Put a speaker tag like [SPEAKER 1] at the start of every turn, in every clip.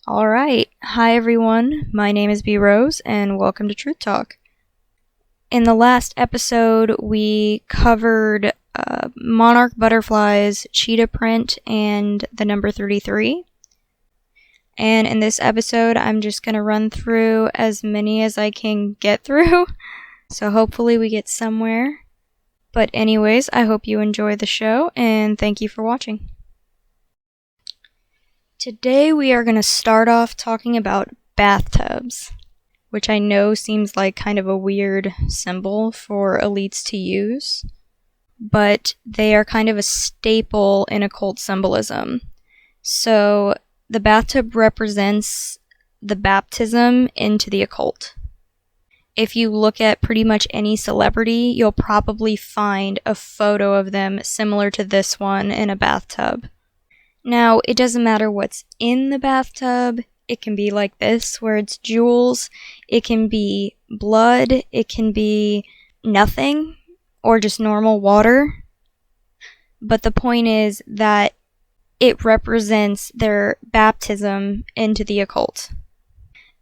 [SPEAKER 1] Alright, hi everyone, my name is B Rose and welcome to Truth Talk. In the last episode we covered monarch butterflies, cheetah print, and the number 33. And in this episode I'm just going to run through as many as I can get through, so hopefully we get somewhere. But anyways, I hope you enjoy the show and thank you for watching. Today we are going to start off talking about bathtubs, which I know seems like kind of a weird symbol for elites to use, but they are kind of a staple in occult symbolism. So the bathtub represents the baptism into the occult. If you look at pretty much any celebrity, you'll probably find a photo of them similar to this one in a bathtub. Now, it doesn't matter what's in the bathtub. It can be like this, where it's jewels. It can be blood. It can be nothing, or just normal water. But the point is that it represents their baptism into the occult.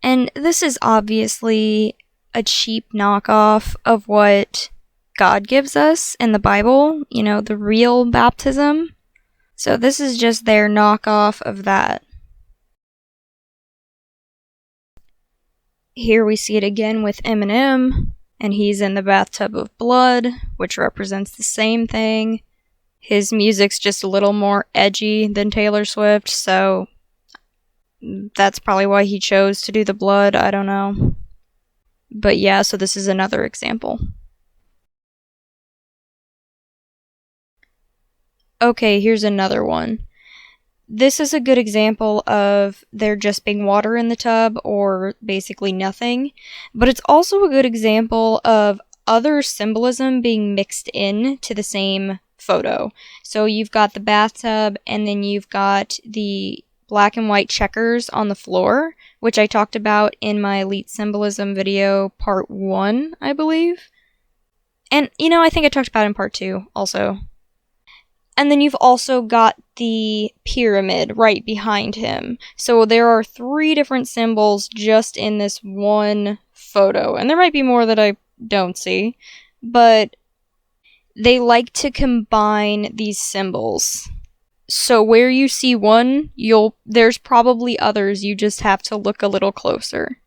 [SPEAKER 1] And this is obviously a cheap knockoff of what God gives us in the Bible, the real baptism. So this is just their knockoff of that. Here we see it again with Eminem, and he's in the bathtub of blood, which represents the same thing. His music's just a little more edgy than Taylor Swift, so that's probably why he chose to do the blood, I don't know. But yeah, so this is another example. Okay, here's another one. This is a good example of there just being water in the tub, or basically nothing, but it's also a good example of other symbolism being mixed in to the same photo. So you've got the bathtub, and then you've got the black and white checkers on the floor, which I talked about in my Elite Symbolism video, part 1, I believe. And, I think I talked about it in part 2, also. And then you've also got the pyramid right behind him. So there are 3 different symbols just in this one photo. And there might be more that I don't see. But they like to combine these symbols. So where you see one, there's probably others. You just have to look a little closer.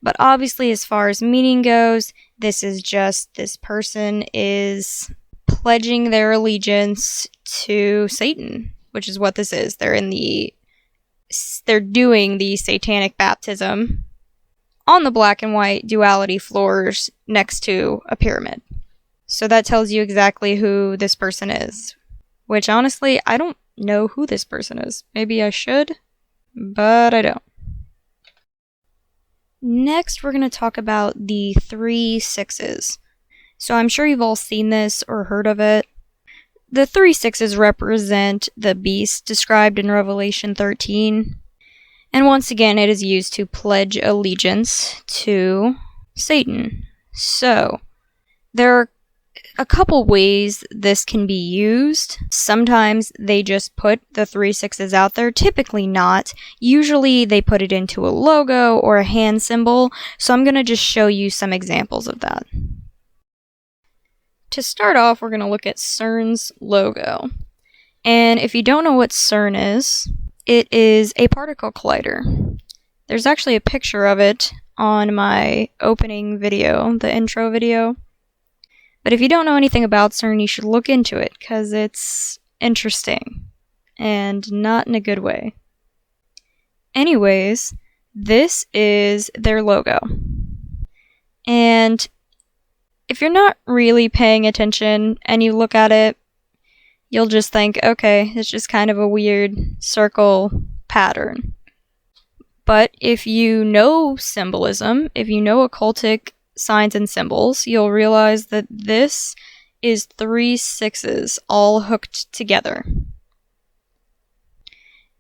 [SPEAKER 1] But obviously, as far as meaning goes, this is just this person is pledging their allegiance to Satan, which is what this is. They're doing the satanic baptism on the black and white duality floors next to a pyramid. So that tells you exactly who this person is, which honestly, I don't know who this person is. Maybe I should, but I don't. Next, we're going to talk about the 3 6s. So I'm sure you've all seen this or heard of it. The 3 6s represent the beast described in Revelation 13. And once again, it is used to pledge allegiance to Satan. So, there are a couple ways this can be used. Sometimes they just put the 3 6s out there, typically not. Usually they put it into a logo or a hand symbol, so I'm going to just show you some examples of that. To start off, we're going to look at CERN's logo. And if you don't know what CERN is, it is a particle collider. There's actually a picture of it on my opening video, the intro video. But if you don't know anything about CERN, you should look into it, because it's interesting. And not in a good way. Anyways, this is their logo. And if you're not really paying attention and you look at it, you'll just think, okay, it's just kind of a weird circle pattern. But if you know symbolism, if you know occultic signs and symbols, you'll realize that this is 3 6s all hooked together.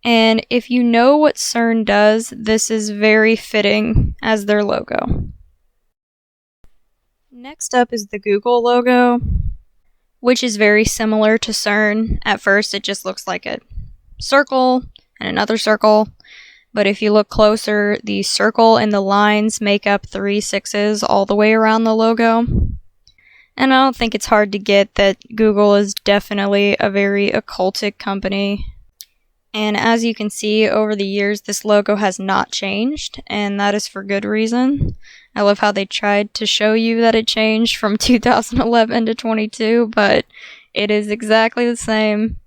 [SPEAKER 1] And if you know what CERN does, this is very fitting as their logo. Next up is the Google logo, which is very similar to CERN. At first, it just looks like a circle and another circle, But if you look closer, the circle and the lines make up 3 sixes all the way around the logo. And I don't think it's hard to get that Google is definitely a very occultic company. And as you can see, over the years, this logo has not changed, and that is for good reason. I love how they tried to show you that it changed from 2011 to 22, but it is exactly the same,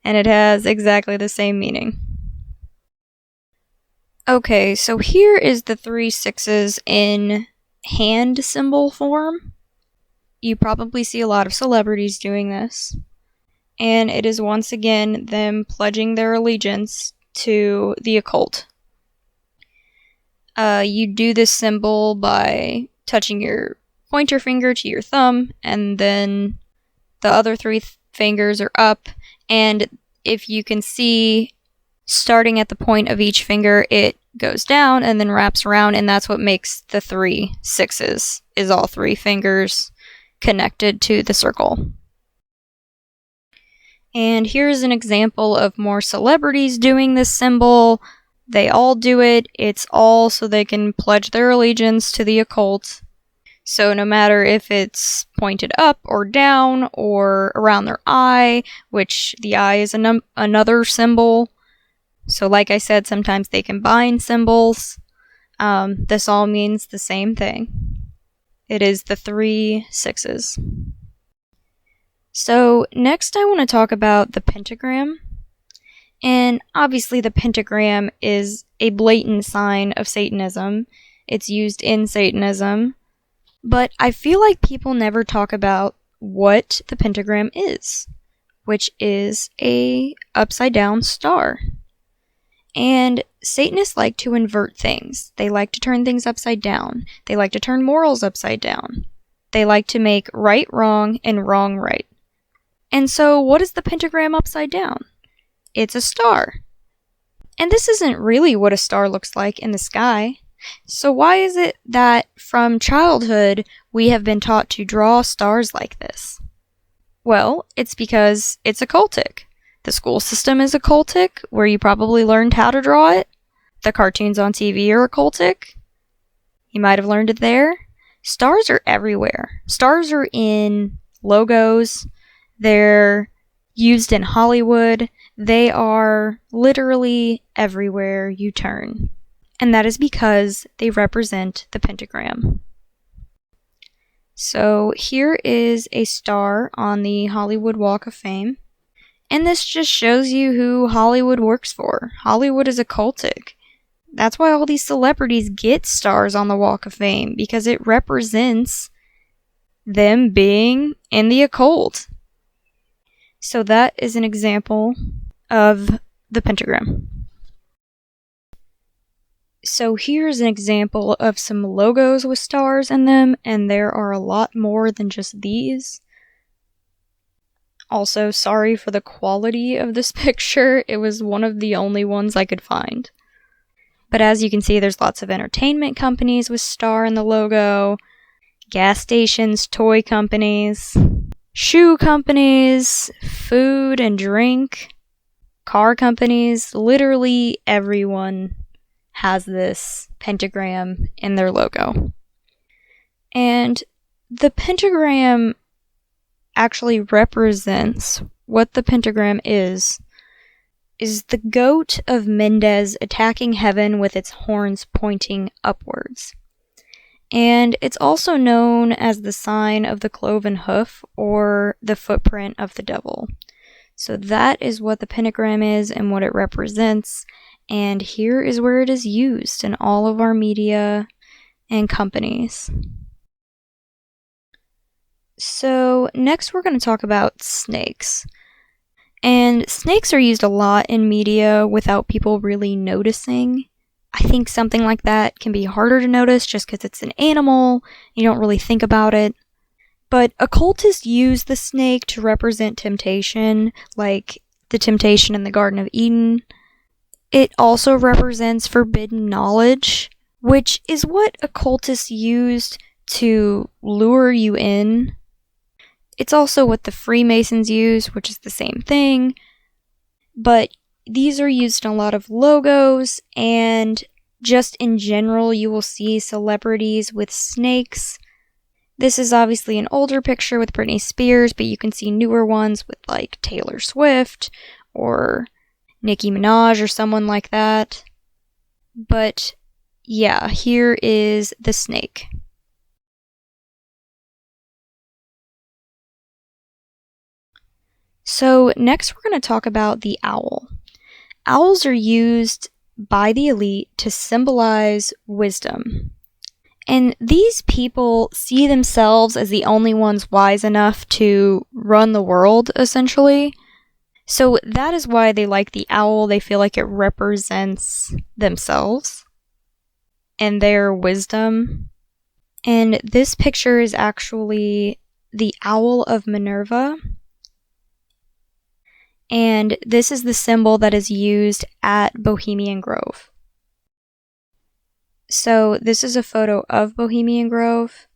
[SPEAKER 1] and it has exactly the same meaning. Okay, so here is the 3 sixes in hand symbol form. You probably see a lot of celebrities doing this. And it is once again them pledging their allegiance to the occult. You do this symbol by touching your pointer finger to your thumb, and then the other 3 fingers are up, and if you can see, starting at the point of each finger, it goes down and then wraps around, and that's what makes the 3 sixes, is all 3 fingers connected to the circle. And here's an example of more celebrities doing this symbol. They all do it. It's all so they can pledge their allegiance to the occult. So no matter if it's pointed up or down or around their eye, which the eye is another symbol. So like I said, sometimes they combine symbols. This all means the same thing. It is the 3 sixes. So next I want to talk about the pentagram. And obviously the pentagram is a blatant sign of Satanism. It's used in Satanism. But I feel like people never talk about what the pentagram is, which is a upside down star. And Satanists like to invert things. They like to turn things upside down. They like to turn morals upside down. They like to make right wrong and wrong right. And so what is the pentagram upside down? It's a star. And this isn't really what a star looks like in the sky. So why is it that from childhood we have been taught to draw stars like this? Well, it's because it's occultic. The school system is occultic, where you probably learned how to draw it. The cartoons on TV are occultic. You might have learned it there. Stars are everywhere. Stars are in logos. They're used in Hollywood. They are literally everywhere you turn. And that is because they represent the pentagram. So here is a star on the Hollywood Walk of Fame. And this just shows you who Hollywood works for. Hollywood is occultic. That's why all these celebrities get stars on the Walk of Fame, because it represents them being in the occult. So that is an example of the pentagram. So here's an example of some logos with stars in them, and there are a lot more than just these. Also, sorry for the quality of this picture. It was one of the only ones I could find. But as you can see, there's lots of entertainment companies with star in the logo, gas stations, toy companies, shoe companies, food and drink, car companies. Literally everyone has this pentagram in their logo. And the pentagram actually represents what the pentagram is the goat of Mendes attacking heaven with its horns pointing upwards. And it's also known as the sign of the cloven hoof, or the footprint of the devil. So that is what the pentagram is and what it represents. And here is where it is used in all of our media and companies. So next we're going to talk about snakes. And snakes are used a lot in media without people really noticing. I think something like that can be harder to notice just because it's an animal. You don't really think about it. But occultists use the snake to represent temptation, like the temptation in the Garden of Eden. It also represents forbidden knowledge, which is what occultists used to lure you in. It's also what the Freemasons use, which is the same thing. But these are used in a lot of logos, and just in general, you will see celebrities with snakes. This is obviously an older picture with Britney Spears, but you can see newer ones with like Taylor Swift or Nicki Minaj or someone like that. But yeah, here is the snake. So next we're going to talk about the owl. Owls are used by the elite to symbolize wisdom. And these people see themselves as the only ones wise enough to run the world, essentially. So that is why they like the owl. They feel like it represents themselves and their wisdom. And this picture is actually the Owl of Minerva. And this is the symbol that is used at Bohemian Grove. So this is a photo of Bohemian Grove.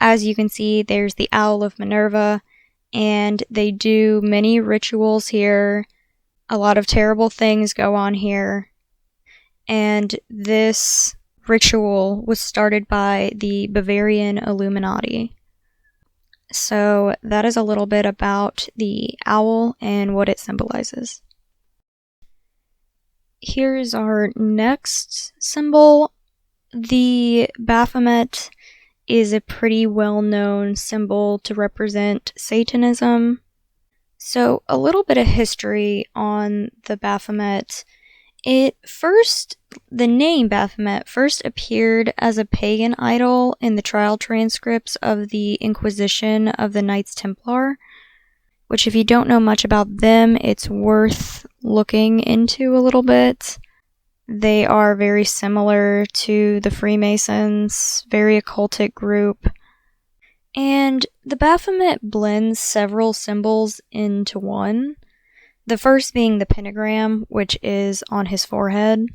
[SPEAKER 1] As you can see, there's the Owl of Minerva, and they do many rituals here. A lot of terrible things go on here. And this ritual was started by the Bavarian Illuminati. So that is a little bit about the owl and what it symbolizes. Here's our next symbol. The Baphomet is a pretty well-known symbol to represent Satanism. So a little bit of history on the Baphomet. The name Baphomet first appeared as a pagan idol in the trial transcripts of the Inquisition of the Knights Templar, which if you don't know much about them, it's worth looking into a little bit. They are very similar to the Freemasons, very occultic group. And the Baphomet blends several symbols into one. The first being the pentagram, which is on his forehead.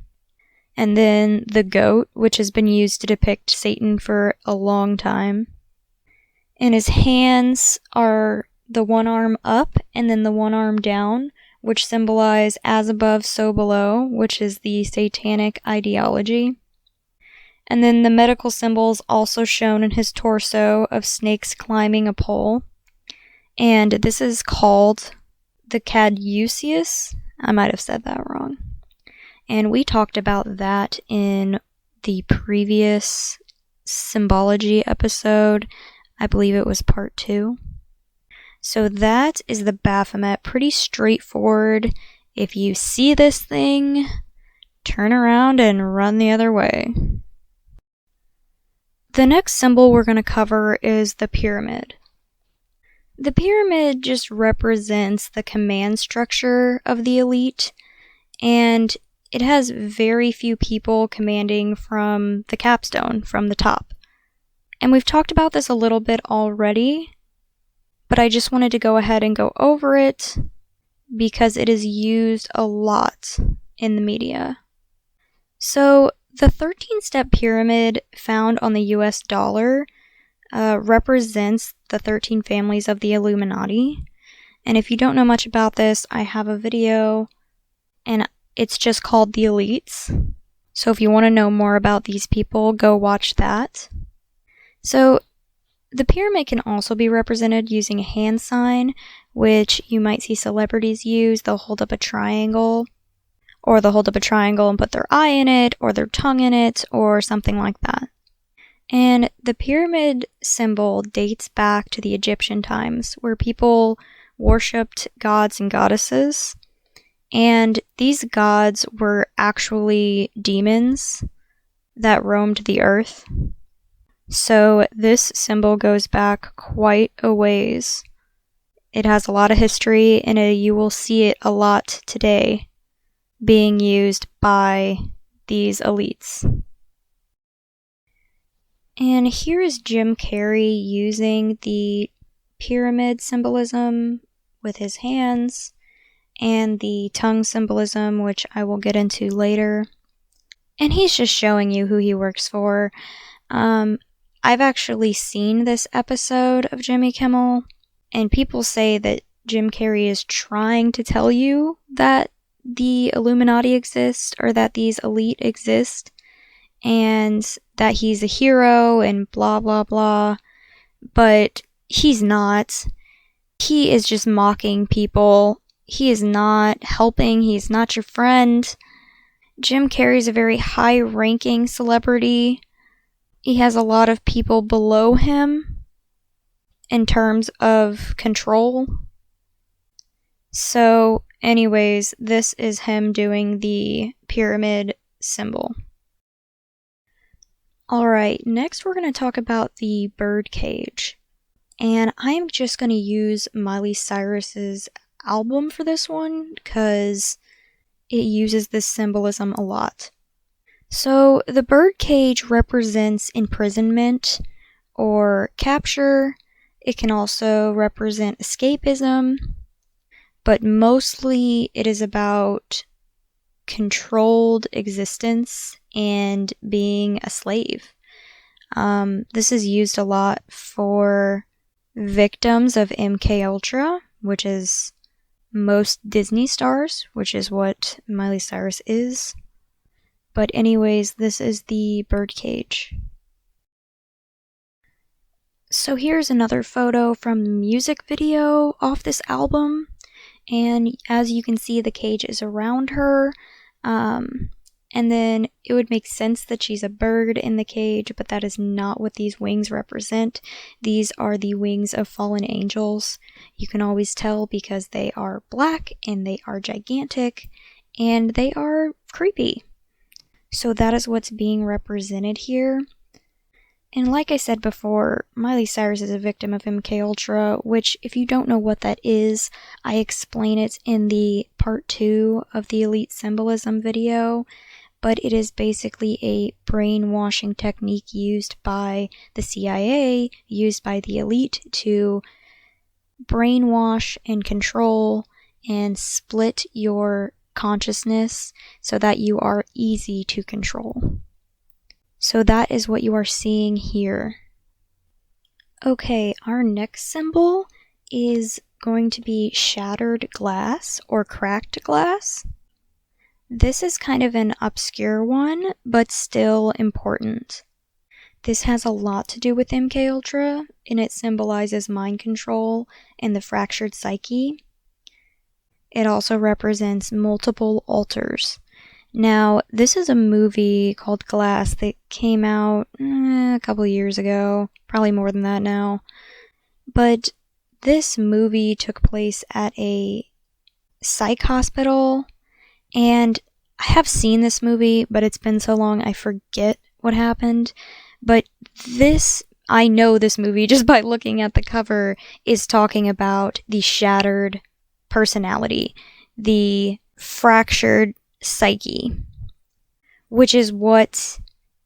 [SPEAKER 1] And then the goat, which has been used to depict Satan for a long time. And his hands are the one arm up and then the one arm down, which symbolize as above, so below, which is the satanic ideology. And then the medical symbols also shown in his torso of snakes climbing a pole. And this is called the caduceus. I might have said that wrong. And we talked about that in the previous symbology episode. I believe it was part 2. So that is the Baphomet. Pretty straightforward. If you see this thing, turn around and run the other way. The next symbol we're going to cover is the pyramid. The pyramid just represents the command structure of the elite, and it has very few people commanding from the capstone, from the top. And we've talked about this a little bit already, but I just wanted to go ahead and go over it because it is used a lot in the media. So, the 13-step pyramid found on the US dollar represents the 13 families of the Illuminati. And if you don't know much about this, I have a video, and it's just called The Elites. So if you want to know more about these people, go watch that. So the pyramid can also be represented using a hand sign, which you might see celebrities use. They'll hold up a triangle, or they'll hold up a triangle and put their eye in it, or their tongue in it, or something like that. And the pyramid symbol dates back to the Egyptian times, where people worshipped gods and goddesses. And these gods were actually demons that roamed the earth. So this symbol goes back quite a ways. It has a lot of history, and you will see it a lot today being used by these elites. And here is Jim Carrey using the pyramid symbolism with his hands and the tongue symbolism, which I will get into later. And he's just showing you who he works for. I've actually seen this episode of Jimmy Kimmel, and people say that Jim Carrey is trying to tell you that the Illuminati exist, or that these elite exist, and that he's a hero and blah blah blah, but he's not. He is just mocking people. He is not helping. He's not your friend. Jim Carrey's a very high-ranking celebrity. He has a lot of people below him in terms of control. So, anyways, this is him doing the pyramid symbol. Alright, next we're going to talk about the bird cage. And I'm just going to use Miley Cyrus's album for this one because it uses this symbolism a lot. So the bird cage represents imprisonment or capture. It can also represent escapism, but mostly it is about controlled existence and being a slave. This is used a lot for victims of MK Ultra, which is most Disney stars, which is what Miley Cyrus is. But anyways, this is the bird cage. So here's another photo from the music video off this album, and as you can see, the cage is around her. And then it would make sense that she's a bird in the cage, but that is not what these wings represent. These are the wings of fallen angels. You can always tell because they are black and they are gigantic and they are creepy. So that is what's being represented here. And like I said before, Miley Cyrus is a victim of MK Ultra, which if you don't know what that is, I explain it in the part 2 of the Elite Symbolism video. But it is basically a brainwashing technique used by the CIA, used by the elite to brainwash and control and split your consciousness so that you are easy to control. So that is what you are seeing here. Okay, our next symbol is going to be shattered glass or cracked glass. This is kind of an obscure one, but still important. This has a lot to do with MK Ultra, and it symbolizes mind control and the fractured psyche. It also represents multiple alters. Now, this is a movie called Glass that came out a couple of years ago, probably more than that now. But this movie took place at a psych hospital, and I have seen this movie, but it's been so long I forget what happened. But this, I know this movie just by looking at the cover, is talking about the shattered personality, the fractured psyche, which is what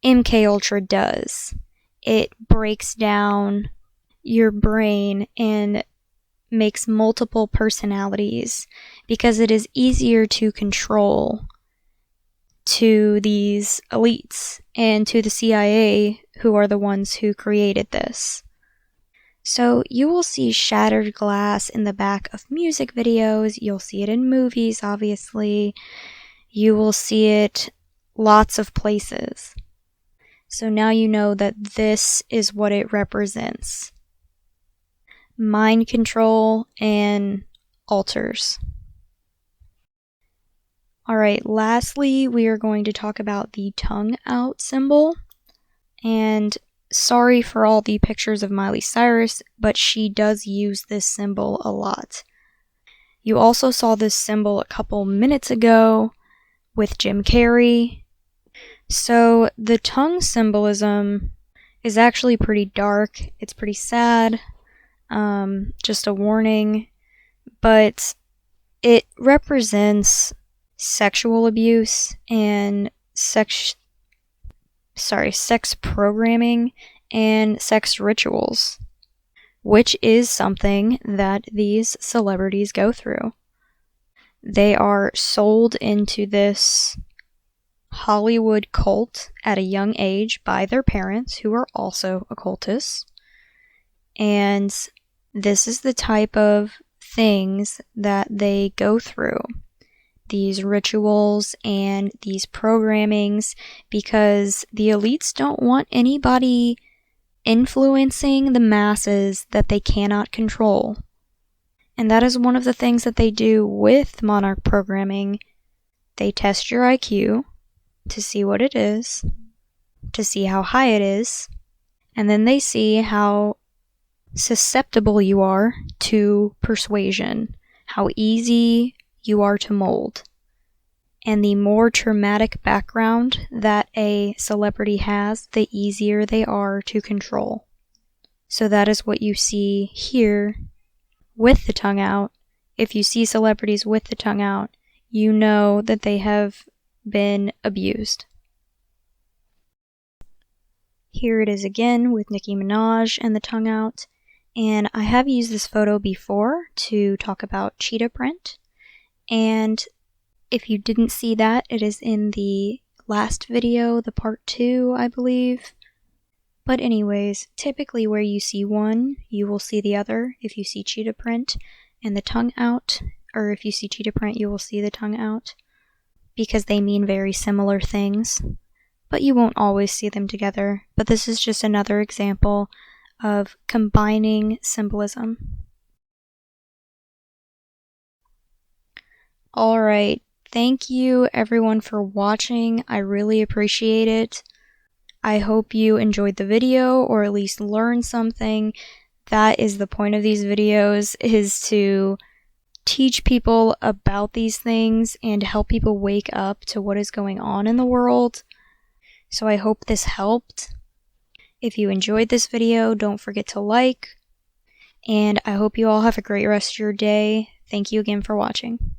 [SPEAKER 1] MK Ultra does. It breaks down your brain and makes multiple personalities because it is easier to control to these elites and to the CIA, who are the ones who created this. So you will see shattered glass in the back of music videos. You'll see it in movies, obviously. You will see it lots of places. So now you know that this is what it represents. Mind control and alters. Alright, lastly, we are going to talk about the tongue out symbol. And sorry for all the pictures of Miley Cyrus, but she does use this symbol a lot. You also saw this symbol a couple minutes ago with Jim Carrey. So the tongue symbolism is actually pretty dark. It's pretty sad. Just a warning. But it represents sexual abuse and sex programming and sex rituals, which is something that these celebrities go through. They are sold into this Hollywood cult at a young age by their parents, who are also occultists. And this is the type of things that they go through. these rituals and these programmings because the elites don't want anybody influencing the masses that they cannot control. And that is one of the things that they do with monarch programming. They test your IQ to see what it is, to see how high it is, and then they see how susceptible you are to persuasion, how easy you are to mold. And the more traumatic background that a celebrity has, the easier they are to control. So that is what you see here with the tongue out. If you see celebrities with the tongue out, you know that they have been abused. Here it is again with Nicki Minaj and the tongue out. And I have used this photo before to talk about cheetah print. And if you didn't see that, it is in the last video, the part 2, I believe. But anyways, typically where you see one, you will see the other. If you see cheetah print and the tongue out, or if you see cheetah print, you will see the tongue out, because they mean very similar things. But you won't always see them together. But this is just another example of combining symbolism. Alright, thank you everyone for watching. I really appreciate it. I hope you enjoyed the video, or at least learned something. That is the point of these videos, is to teach people about these things and help people wake up to what is going on in the world. So I hope this helped. If you enjoyed this video, don't forget to like. And I hope you all have a great rest of your day. Thank you again for watching.